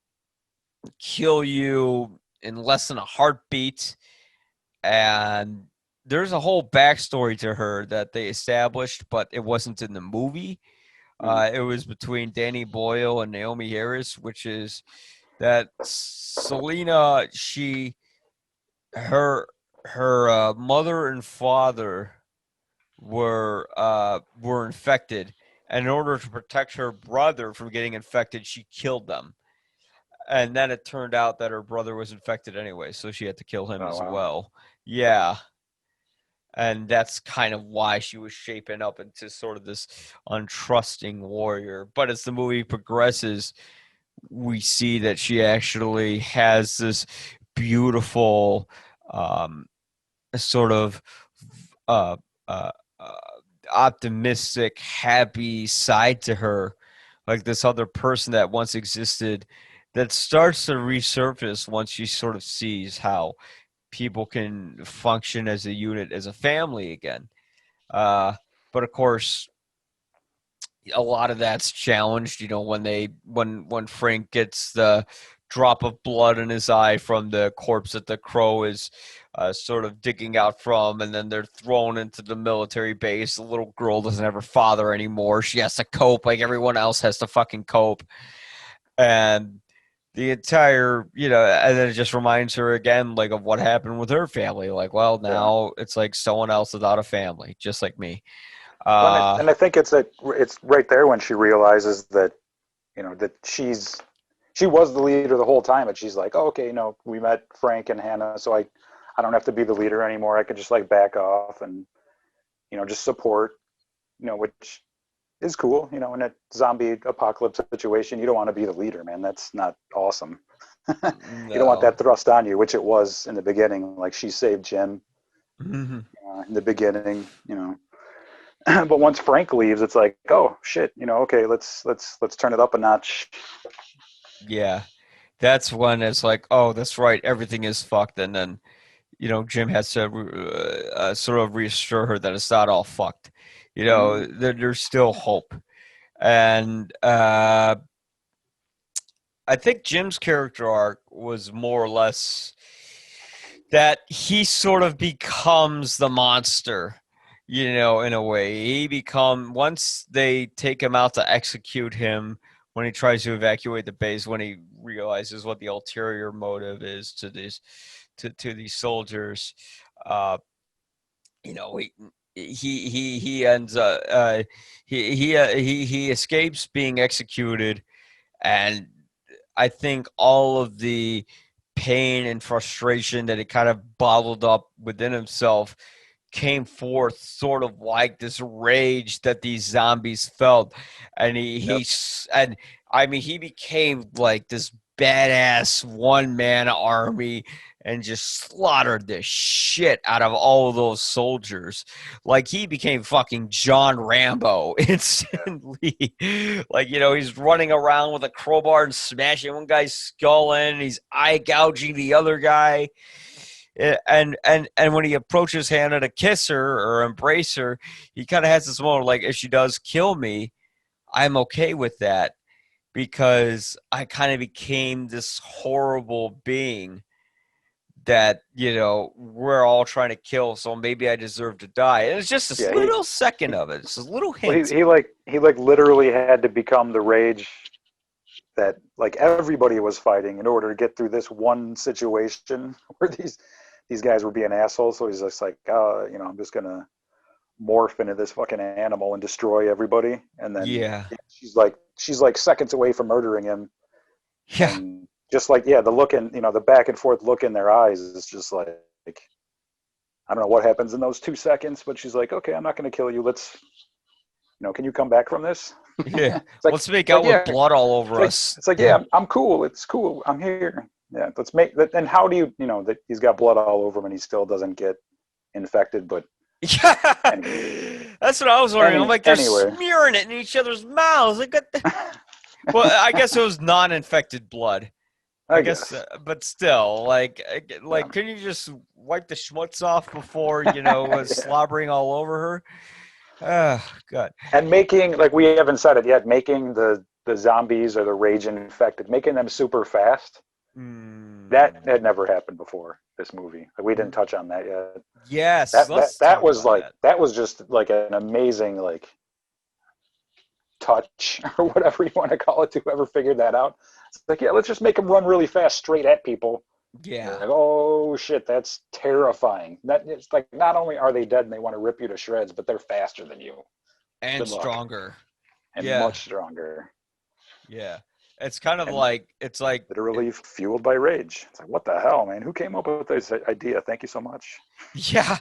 kill you in less than a heartbeat. And there's a whole backstory to her that they established, but it wasn't in the movie. Hmm. It was between Danny Boyle and Naomi Harris, which is that Selena, her mother and father were infected, and in order to protect her brother from getting infected, she killed them. And then it turned out that her brother was infected anyway, so she had to kill him Oh as wow. well. Yeah, and that's kind of why she was shaping up into sort of this untrusting warrior. But as the movie progresses, we see that she actually has this beautiful um, sort of uh, uh, uh, optimistic, happy side to her, like this other person that once existed, that starts to resurface once she sort of sees how people can function as a unit, as a family again. Uh, but of course, a lot of that's challenged. You know, when Frank gets the drop of blood in his eye from the corpse that the crow is sort of digging out from, and then they're thrown into the military base. The little girl doesn't have her father anymore. She has to cope like everyone else has to fucking cope, and the entire, you know, and then it just reminds her again, like, of what happened with her family. Like, well, Yeah. now it's like someone else without a family, just like me. Well, Uh, and I think it's right there when she realizes that, you know, that she was the leader the whole time, but she's like, oh, okay, you know, we met Frank and Hannah, so I don't have to be the leader anymore. I can just like back off and, you know, just support, you know, which is cool. You know, in a zombie apocalypse situation, you don't want to be the leader, man. That's not awesome. You don't want no. that thrust on you, which it was in the beginning. Like she saved Jim in the beginning, you know. But once Frank leaves, it's like, oh shit, okay, let's turn it up a notch. Yeah. That's when it's like, oh, that's right, everything is fucked. And then, Jim has to sort of reassure her that it's not all fucked. There's still hope. And I think Jim's character arc was more or less that he sort of becomes the monster, in a way. Once they take him out to execute him, when he tries to evacuate the base, when he realizes what the ulterior motive is to these soldiers, uh, you know, he ends he escapes being executed, and I think all of the pain and frustration that he kind of bottled up within himself came forth sort of like this rage that these zombies felt. And he became like this badass one-man army and just slaughtered the shit out of all of those soldiers. Like, he became fucking John Rambo instantly. Like, he's running around with a crowbar and smashing one guy's skull in, he's eye gouging the other guy. And when he approaches Hannah to kiss her or embrace her, he kind of has this moment like, if she does kill me, I'm okay with that, because I kind of became this horrible being that we're all trying to kill, so maybe I deserve to die. And it's just this little second of it. It's a little hint. Well, he literally had to become the rage that like everybody was fighting in order to get through this one situation where these guys were being assholes. So he's just like, I'm just gonna morph into this fucking animal and destroy everybody. And then she's like seconds away from murdering him. Yeah. And just like, the look in, the back and forth look in their eyes is just like, I don't know what happens in those 2 seconds, but she's like, okay, I'm not going to kill you. Let's, can you come back from this? Yeah. Like, let's make out with blood all over us. It's like, I'm cool. It's cool. I'm here. Yeah. Let's make that. And how do you, that he's got blood all over him and he still doesn't get infected, but. Yeah. Anyway. That's what I was wondering. I'm like, they're smearing it in each other's mouths. Well, I guess it was non-infected blood. I guess. But still, like, couldn't you just wipe the schmutz off before, slobbering all over her? Oh, God. And making, like, we haven't said it yet, making the zombies or the rage infected, making them super fast. That had never happened before this movie. Like, we didn't touch on that yet. Yes. That was just like an amazing, like, touch or whatever you want to call it, to whoever figured that out. It's like, let's just make them run really fast straight at people. Yeah. Like, oh shit, that's terrifying. It's like, not only are they dead and they want to rip you to shreds, but they're faster than you and stronger and much stronger. Yeah. It's kind of like, it's like literally fueled by rage. It's like, what the hell, man? Who came up with this idea? Thank you so much. Yeah,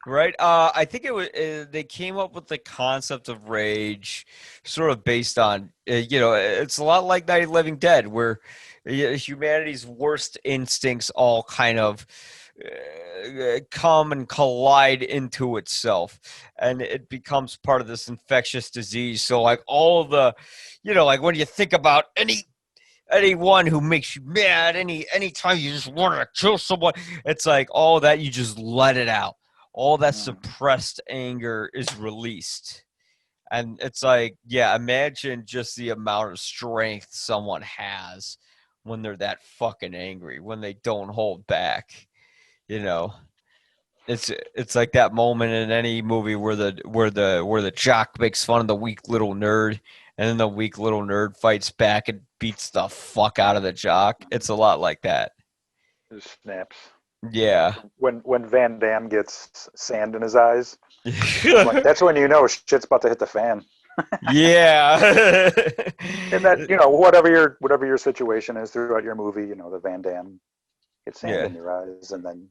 right. I think it was they came up with the concept of rage, sort of based on it's a lot like Night of the Living Dead, where humanity's worst instincts all kind of come and collide into itself, and it becomes part of this infectious disease. So like all the, like when you think about anyone who makes you mad, anytime you just want to kill someone, it's like all that, you just let it out. All that suppressed anger is released. And it's like, imagine just the amount of strength someone has when they're that fucking angry, when they don't hold back. It's like that moment in any movie where the jock makes fun of the weak little nerd, and then the weak little nerd fights back and beats the fuck out of the jock. It's a lot like that. It snaps. Yeah. When Van Damme gets sand in his eyes, like, that's when shit's about to hit the fan. Yeah. And that, whatever your situation is throughout your movie, the Van Damme gets sand in your eyes, and then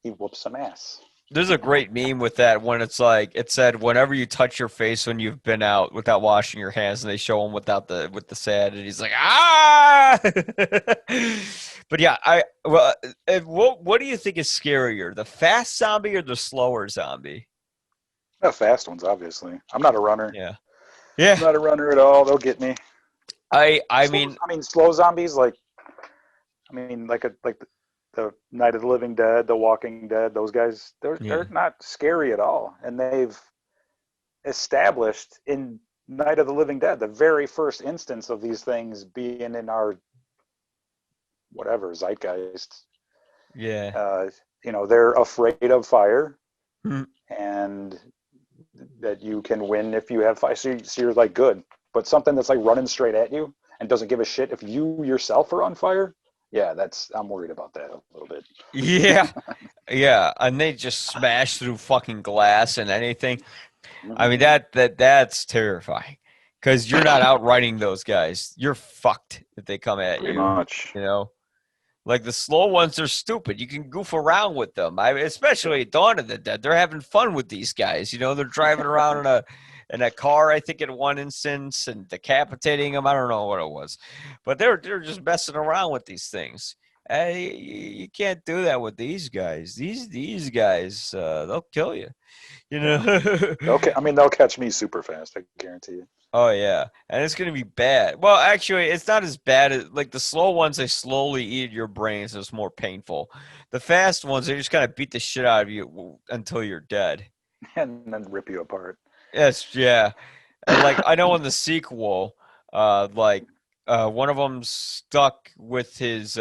he whoops some ass. There's a great meme with that when it's like, it said, whenever you touch your face when you've been out without washing your hands, and they show him with the sand, and he's like, ah. But yeah, what do you think is scarier, the fast zombie or the slower zombie? Not fast ones, obviously. I'm not a runner. Yeah. I'm Yeah. not a runner at all. They'll get me. I mean, slow zombies like the Night of the Living Dead, The Walking Dead. Those guys, they're yeah. they're not scary at all, and they've established in Night of the Living Dead the very first instance of these things being in our whatever zeitgeist. Yeah. They're afraid of fire, Hmm. and that you can win if you have fire. So you're like good, but something that's like running straight at you and doesn't give a shit if you yourself are on fire. Yeah, I'm worried about that a little bit. Yeah. Yeah. And they just smash through fucking glass and anything. I mean, that's terrifying because you're not outrunning those guys. You're fucked if they come at Pretty you. much. You know, like the slow ones are stupid. You can goof around with them. Especially at Dawn of the Dead, they're having fun with these guys. You know, they're driving around in a car, I think, in one instance, and decapitating them. I don't know what it was, but they're just messing around with these things. You can't do that with these guys. These guys, they'll kill you. You know. They'll catch me super fast. I guarantee you. Oh yeah, and it's gonna be bad. Well, actually, it's not as bad as like the slow ones. They slowly eat your brain, so it's more painful. The fast ones, they just kind of beat the shit out of you until you're dead. And then rip you apart. Yes, yeah, and like I know in the sequel, one of them stuck with his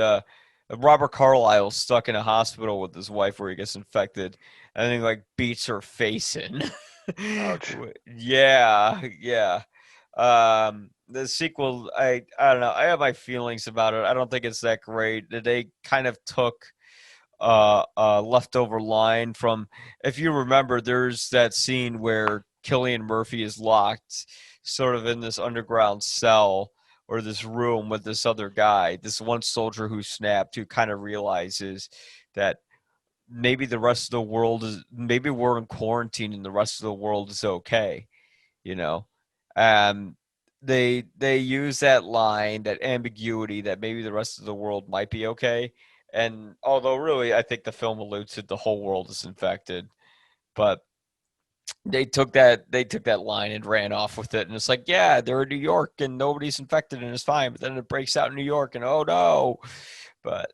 Robert Carlyle stuck in a hospital with his wife where he gets infected, and then like beats her face in. Ouch. Yeah, yeah. The sequel, I don't know. I have my feelings about it. I don't think it's that great. They kind of took leftover line from, if you remember, there's that scene where Cillian Murphy is locked sort of in this underground cell or this room with this other guy, this one soldier who snapped, who kind of realizes that maybe the rest of the world is, maybe we're in quarantine and the rest of the world is okay, you know. um they use that line, that ambiguity, that maybe the rest of the world might be okay. And although really I think the film alludes to the whole world is infected, but they took that line and ran off with it, and it's like, yeah, they're in New York and nobody's infected and it's fine, but then it breaks out in New York and oh no. But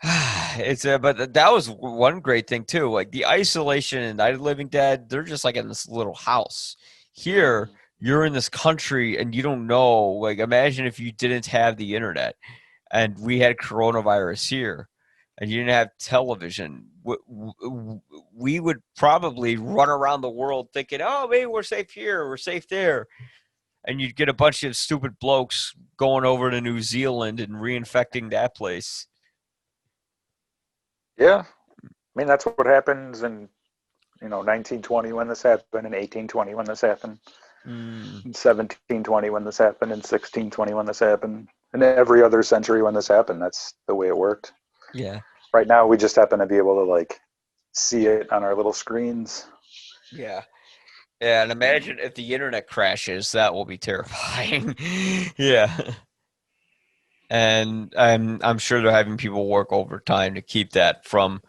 but that was one great thing too. Like the isolation in Night of the Living Dead, they're just like in this little house. Here, you're in this country and you don't know. Like imagine if you didn't have the internet and we had coronavirus here and you didn't have television. We would probably run around the world thinking, oh, maybe we're safe here, we're safe there. And you'd get a bunch of stupid blokes going over to New Zealand and reinfecting that place. Yeah, that's what happens in 1920 when this happened, in 1820 when this happened, in 1720 when this happened, in 1620 when this happened, and every other century when this happened. That's the way it worked. Yeah. Right now, we just happen to be able to like see it on our little screens. Yeah. Yeah, and imagine if the internet crashes, that will be terrifying. Yeah. And I'm sure they're having people work overtime to keep that from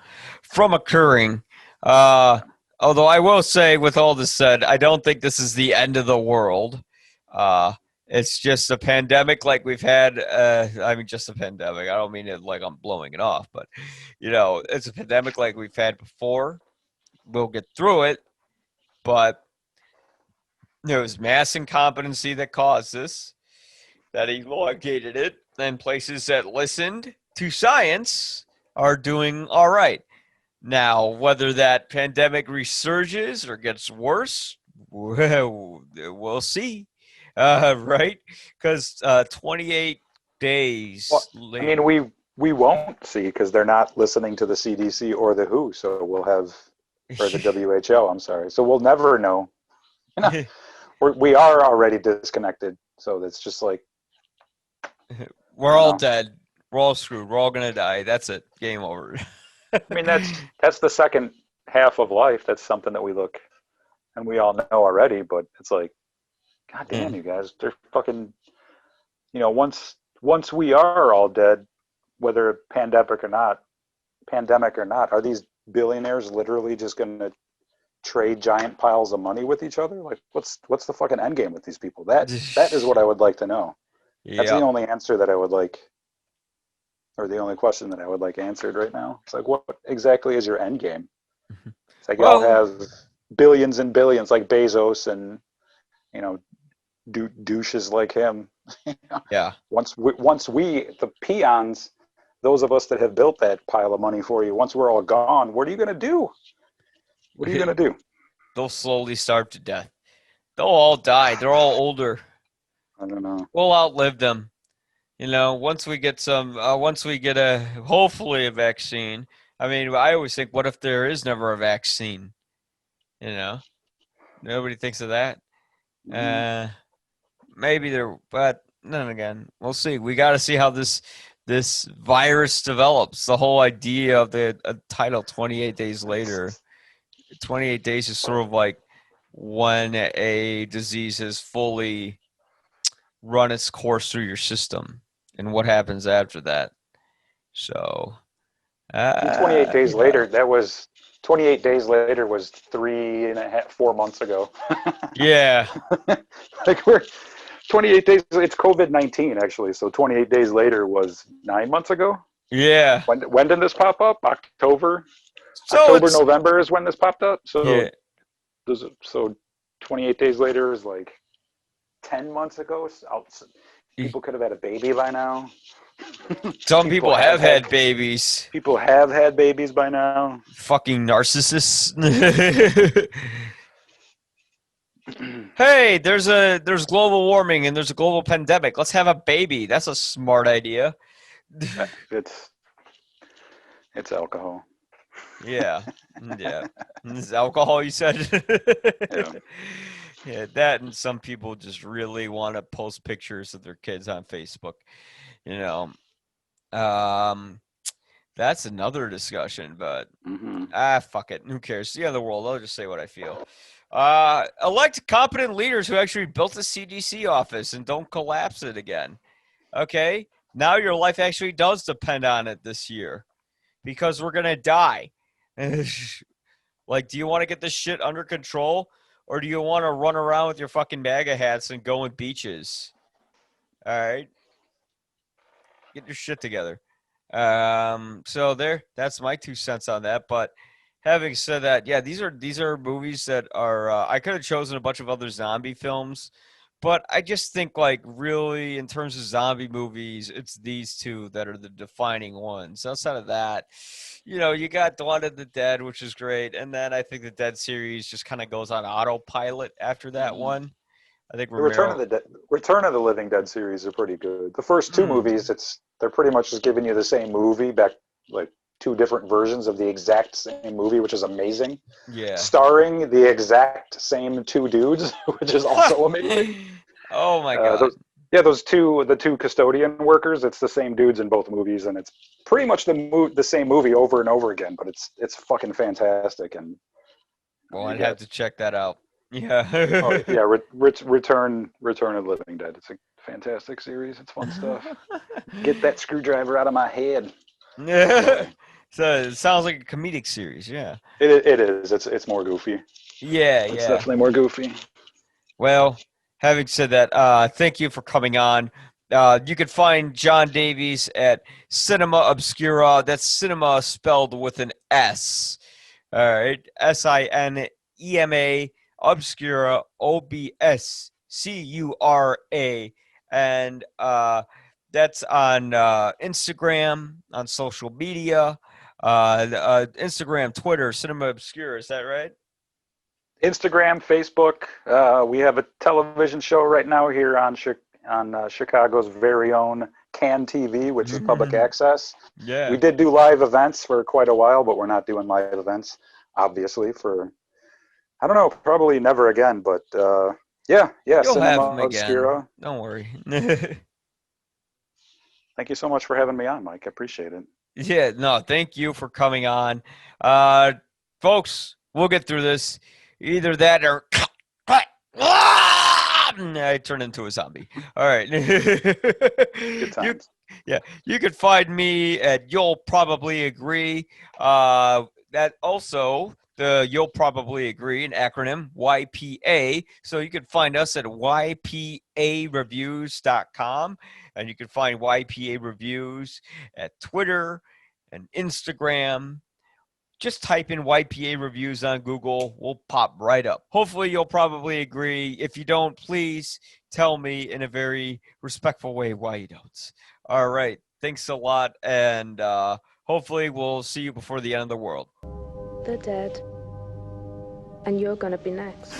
occurring. Although I will say, with all this said, I don't think this is the end of the world. It's just a pandemic like we've had. Just a pandemic. I don't mean it like I'm blowing it off, but it's a pandemic like we've had before. We'll get through it, but it was mass incompetency that caused this, that elongated it, and places that listened to science are doing all right. Now, whether that pandemic resurges or gets worse, we'll see, right? Because 28 days later. We won't see because they're not listening to the CDC or the WHO, so we'll have, or the WHO, I'm sorry. So we'll never know. We are already disconnected, so that's just like, we're all dead. We're all screwed. We're all gonna die. That's it. Game over. That's the second half of life. That's something that we all know already, but it's like, God damn, you guys, they're fucking, once we are all dead, whether pandemic or not, are these billionaires literally just going to trade giant piles of money with each other? Like, what's the fucking end game with these people? That is what I would like to know. That's the only answer that I would like, or the only question that I would like answered right now. It's like, what exactly is your end game? It's like, y'all have billions and billions, like Bezos and, you know, douches like him. Yeah. Once we, the peons, those of us that have built that pile of money for you, once we're all gone, what are you going to do? What are you going to do? They'll slowly starve to death. They'll all die. They're all older. I don't know. We'll outlive them. You know, once we get hopefully a vaccine. I mean, I always think, what if there is never a vaccine? You know, nobody thinks of that. Maybe there, but then again, we'll see. We got to see how this virus develops. The whole idea of the title 28 days later. 28 days is sort of like when a disease has fully run its course through your system and what happens after that. So 28 days later, that was 28 days later was 4 months ago. Yeah. Like, we're 28 days, it's COVID-19 actually. So 28 days later was 9 months ago. Yeah. When did this pop up? October? So November is when this popped up. So yeah. So 28 days later is like 10 months ago. So people could have had a baby by now. Some people have had babies. People have had babies by now. Fucking narcissists. Hey, there's global warming and there's a global pandemic. Let's have a baby. That's a smart idea. It's alcohol. Yeah. This is alcohol, you said? Yeah. Yeah, that, and some people just really want to post pictures of their kids on Facebook. You know, that's another discussion, but fuck it. Who cares? The other world. I'll just say what I feel. Elect competent leaders who actually built a CDC office and don't collapse it again. Okay? Now your life actually does depend on it this year because we're going to die. Like, do you want to get this shit under control, or do you want to run around with your fucking MAGA hats and go on beaches? All right? Get your shit together. So that's my 2 cents on that. But having said that, yeah, these are movies that are. I could have chosen a bunch of other zombie films, but I just think, like, really, in terms of zombie movies, it's these two that are the defining ones. Outside of that, you know, you got Dawn of the Dead, which is great, and then I think the Dead series just kind of goes on autopilot after that one. I think Romero. The Return of the Living Dead series are pretty good. The first two movies, they're pretty much just giving you the same movie back, like 2 different versions of the exact same movie, which is amazing. Yeah. Starring the exact same 2 dudes, which is also amazing. Oh my god. The 2 custodian workers, it's the same dudes in both movies, and it's pretty much the same movie over and over again, but it's fucking fantastic. And well, I'd have to check that out. Yeah. Return of the Living Dead. It's a fantastic series. It's fun stuff. Get that screwdriver out of my head. So it sounds like a comedic series. Yeah. It is. It's more goofy. Yeah. It's definitely more goofy. Well, having said that, thank you for coming on. You can find John Davies at Sinema Obscura. That's cinema spelled with an S. All right. Sinema Obscura, Obscura. And that's on Instagram, on social media. Instagram, Twitter, Sinema Obscura. Is that right? Instagram, Facebook. We have a television show right now here on Chicago's very own Can TV, which is public access. Yeah. We did do live events for quite a while, but we're not doing live events, obviously, for, I don't know, probably never again. But yeah, You'll Sinema have them Obscura. again. Don't worry. Thank you so much for having me on, Mike. I appreciate it. Yeah, no, thank you for coming on. Folks, we'll get through this. Either that or I turn into a zombie. All right. Good times. You can find me at You'll Probably Agree. That also, you'll probably agree, an acronym, YPA. So you can find us at ypareviews.com, and you can find YPA Reviews at Twitter and Instagram. Just type in YPA Reviews on Google. We'll pop right up. Hopefully, you'll probably agree. If you don't, please tell me in a very respectful way why you don't. All right. Thanks a lot. And hopefully, we'll see you before the end of the world. They're dead. And you're gonna be next.